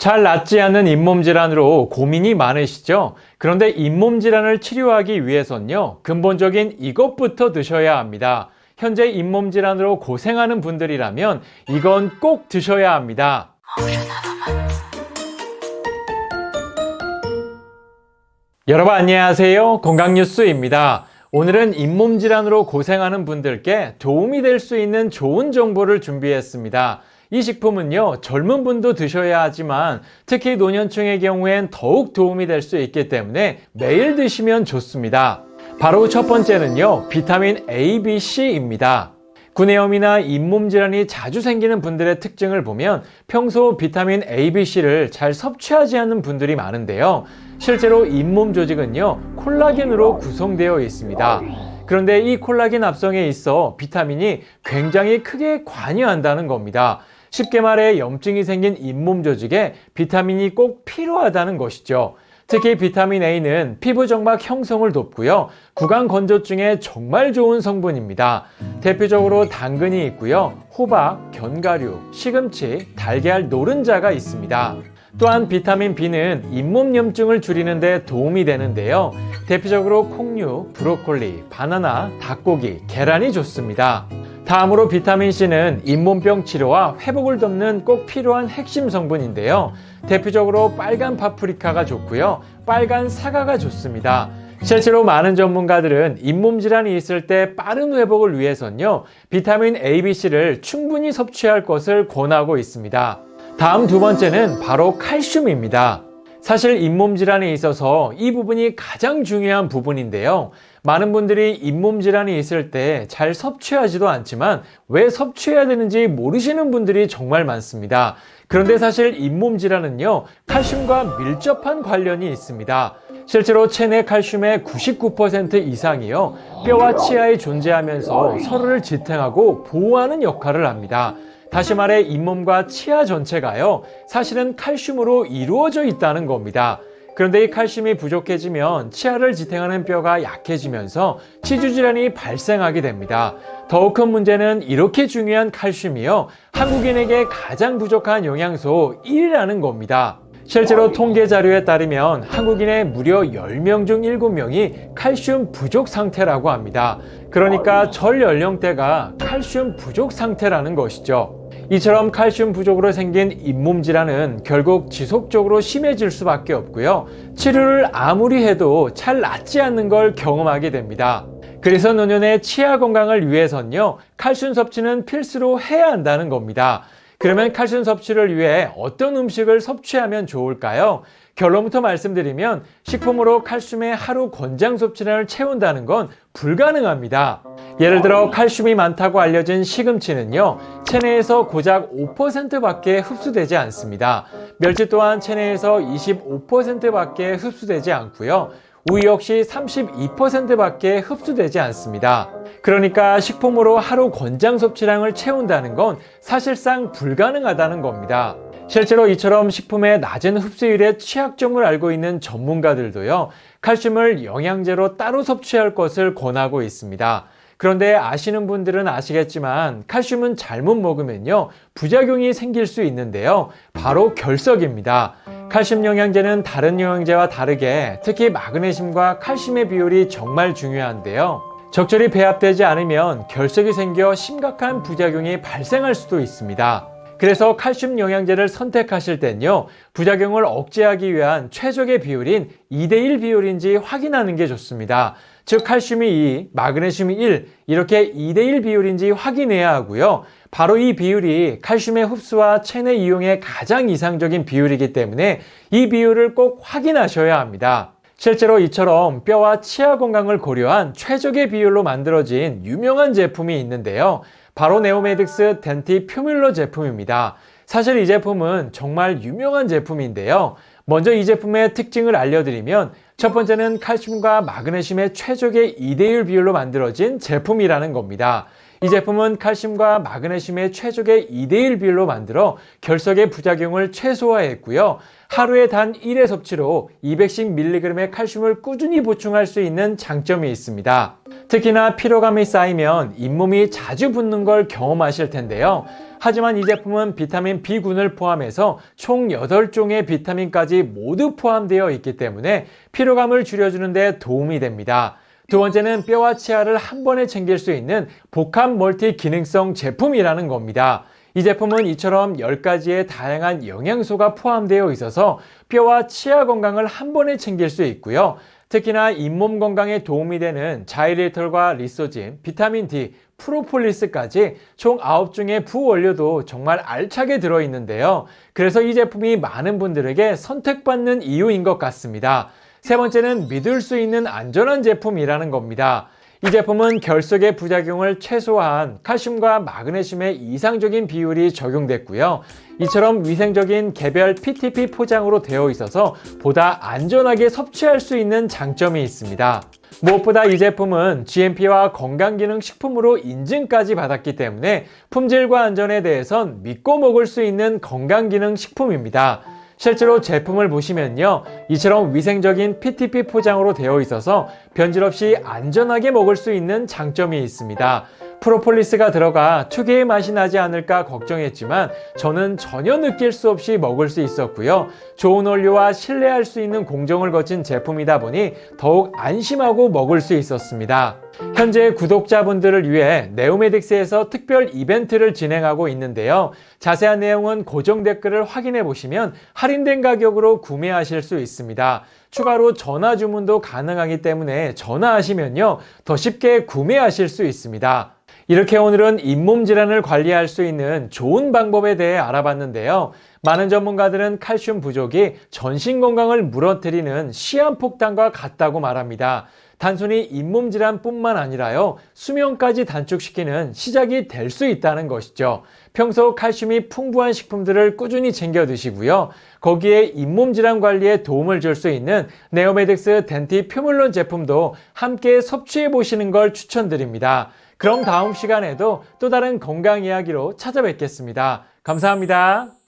잘 낫지 않는 잇몸 질환으로 고민이 많으시죠? 그런데 잇몸 질환을 치료하기 위해선요, 근본적인 이것부터 드셔야 합니다. 현재 잇몸 질환으로 고생하는 분들이라면 이건 꼭 드셔야 합니다. 여러분 안녕하세요. 건강뉴스입니다. 오늘은 잇몸 질환으로 고생하는 분들께 도움이 될 수 있는 좋은 정보를 준비했습니다. 이 식품은요, 젊은 분도 드셔야 하지만 특히 노년층의 경우엔 더욱 도움이 될 수 있기 때문에 매일 드시면 좋습니다. 바로 첫 번째는요, 비타민 A, B, C입니다. 구내염이나 잇몸 질환이 자주 생기는 분들의 특징을 보면 평소 비타민 A, B, C를 잘 섭취하지 않는 분들이 많은데요. 실제로 잇몸 조직은요, 콜라겐으로 구성되어 있습니다. 그런데 이 콜라겐 합성에 있어 비타민이 굉장히 크게 관여한다는 겁니다. 쉽게 말해 염증이 생긴 잇몸 조직에 비타민이 꼭 필요하다는 것이죠. 특히 비타민 A는 피부 정막 형성을 돕고요. 구강 건조증에 정말 좋은 성분입니다. 대표적으로 당근이 있고요. 호박, 견과류, 시금치, 달걀, 노른자가 있습니다. 또한 비타민 B는 잇몸 염증을 줄이는 데 도움이 되는데요. 대표적으로 콩류, 브로콜리, 바나나, 닭고기, 계란이 좋습니다. 다음으로 비타민 C는 잇몸병 치료와 회복을 돕는 꼭 필요한 핵심 성분인데요. 대표적으로 빨간 파프리카가 좋고요. 빨간 사과가 좋습니다. 실제로 많은 전문가들은 잇몸 질환이 있을 때 빠른 회복을 위해서는요, 비타민 A, B, C를 충분히 섭취할 것을 권하고 있습니다. 다음 두 번째는 바로 칼슘입니다. 사실 잇몸 질환에 있어서 이 부분이 가장 중요한 부분인데요. 많은 분들이 잇몸 질환이 있을 때 잘 섭취하지도 않지만 왜 섭취해야 되는지 모르시는 분들이 정말 많습니다. 그런데 사실 잇몸 질환은요, 칼슘과 밀접한 관련이 있습니다. 실제로 체내 칼슘의 99% 이상이요, 뼈와 치아에 존재하면서 서로를 지탱하고 보호하는 역할을 합니다. 다시 말해 잇몸과 치아 전체가요, 사실은 칼슘으로 이루어져 있다는 겁니다. 그런데 이 칼슘이 부족해지면 치아를 지탱하는 뼈가 약해지면서 치주 질환이 발생하게 됩니다. 더욱 큰 문제는 이렇게 중요한 칼슘이요, 한국인에게 가장 부족한 영양소 1위라는 겁니다. 실제로 통계 자료에 따르면 한국인의 무려 10명 중 7명이 칼슘 부족 상태라고 합니다. 그러니까 전 연령대가 칼슘 부족 상태라는 것이죠. 이처럼 칼슘 부족으로 생긴 잇몸 질환은 결국 지속적으로 심해질 수밖에 없고요. 치료를 아무리 해도 잘 낫지 않는 걸 경험하게 됩니다. 그래서 노년의 치아 건강을 위해선요, 칼슘 섭취는 필수로 해야 한다는 겁니다. 그러면 칼슘 섭취를 위해 어떤 음식을 섭취하면 좋을까요? 결론부터 말씀드리면 식품으로 칼슘의 하루 권장 섭취량을 채운다는 건 불가능합니다. 예를 들어 칼슘이 많다고 알려진 시금치는요, 체내에서 고작 5%밖에 흡수되지 않습니다. 멸치 또한 체내에서 25%밖에 흡수되지 않고요. 우유 역시 32%밖에 흡수되지 않습니다. 그러니까 식품으로 하루 권장 섭취량을 채운다는 건 사실상 불가능하다는 겁니다. 실제로 이처럼 식품의 낮은 흡수율의 취약점을 알고 있는 전문가들도요, 칼슘을 영양제로 따로 섭취할 것을 권하고 있습니다. 그런데 아시는 분들은 아시겠지만 칼슘은 잘못 먹으면요, 부작용이 생길 수 있는데요. 바로 결석입니다. 칼슘 영양제는 다른 영양제와 다르게 특히 마그네슘과 칼슘의 비율이 정말 중요한데요. 적절히 배합되지 않으면 결석이 생겨 심각한 부작용이 발생할 수도 있습니다. 그래서 칼슘 영양제를 선택하실 땐요, 부작용을 억제하기 위한 최적의 비율인 2대1 비율인지 확인하는 게 좋습니다. 즉 칼슘이 2, 마그네슘이 1 이렇게 2대1 비율인지 확인해야 하고요. 바로 이 비율이 칼슘의 흡수와 체내 이용의 가장 이상적인 비율이기 때문에 이 비율을 꼭 확인하셔야 합니다. 실제로 이처럼 뼈와 치아 건강을 고려한 최적의 비율로 만들어진 유명한 제품이 있는데요. 바로 네오메딕스 덴티 퓨뮬러 제품입니다. 사실 이 제품은 정말 유명한 제품인데요. 먼저 이 제품의 특징을 알려드리면 첫 번째는 칼슘과 마그네슘의 최적의 2대1 비율로 만들어진 제품이라는 겁니다. 이 제품은 칼슘과 마그네슘의 최적의 2대1 비율로 만들어 결석의 부작용을 최소화했고요. 하루에 단 1회 섭취로 210mg의 칼슘을 꾸준히 보충할 수 있는 장점이 있습니다. 특히나 피로감이 쌓이면 잇몸이 자주 붓는 걸 경험하실 텐데요. 하지만 이 제품은 비타민 B군을 포함해서 총 8종의 비타민까지 모두 포함되어 있기 때문에 피로감을 줄여주는 데 도움이 됩니다. 두 번째는 뼈와 치아를 한 번에 챙길 수 있는 복합 멀티 기능성 제품이라는 겁니다. 이 제품은 이처럼 10가지의 다양한 영양소가 포함되어 있어서 뼈와 치아 건강을 한 번에 챙길 수 있고요. 특히나 잇몸 건강에 도움이 되는 자이레톨과 리소진, 비타민 D, 프로폴리스까지 총 9종의 부원료도 정말 알차게 들어있는데요. 그래서 이 제품이 많은 분들에게 선택받는 이유인 것 같습니다. 세 번째는 믿을 수 있는 안전한 제품이라는 겁니다. 이 제품은 결석의 부작용을 최소화한 칼슘과 마그네슘의 이상적인 비율이 적용됐고요. 이처럼 위생적인 개별 PTP 포장으로 되어 있어서 보다 안전하게 섭취할 수 있는 장점이 있습니다. 무엇보다 이 제품은 GMP와 건강기능식품으로 인증까지 받았기 때문에 품질과 안전에 대해선 믿고 먹을 수 있는 건강기능식품입니다. 실제로 제품을 보시면요, 이처럼 위생적인 PTP 포장으로 되어 있어서 변질 없이 안전하게 먹을 수 있는 장점이 있습니다. 프로폴리스가 들어가 특유의 맛이 나지 않을까 걱정했지만 저는 전혀 느낄 수 없이 먹을 수 있었고요. 좋은 원료와 신뢰할 수 있는 공정을 거친 제품이다 보니 더욱 안심하고 먹을 수 있었습니다. 현재 구독자분들을 위해 네오메딕스에서 특별 이벤트를 진행하고 있는데요. 자세한 내용은 고정 댓글을 확인해 보시면 할인된 가격으로 구매하실 수 있습니다. 추가로 전화 주문도 가능하기 때문에 전화하시면요, 더 쉽게 구매하실 수 있습니다. 이렇게 오늘은 잇몸 질환을 관리할 수 있는 좋은 방법에 대해 알아봤는데요. 많은 전문가들은 칼슘 부족이 전신 건강을 무너뜨리는 시한폭탄과 같다고 말합니다. 단순히 잇몸 질환뿐만 아니라요, 수명까지 단축시키는 시작이 될 수 있다는 것이죠. 평소 칼슘이 풍부한 식품들을 꾸준히 챙겨 드시고요. 거기에 잇몸 질환 관리에 도움을 줄 수 있는 네오메딕스 덴티 퓨물론 제품도 함께 섭취해 보시는 걸 추천드립니다. 그럼 다음 시간에도 또 다른 건강 이야기로 찾아뵙겠습니다. 감사합니다.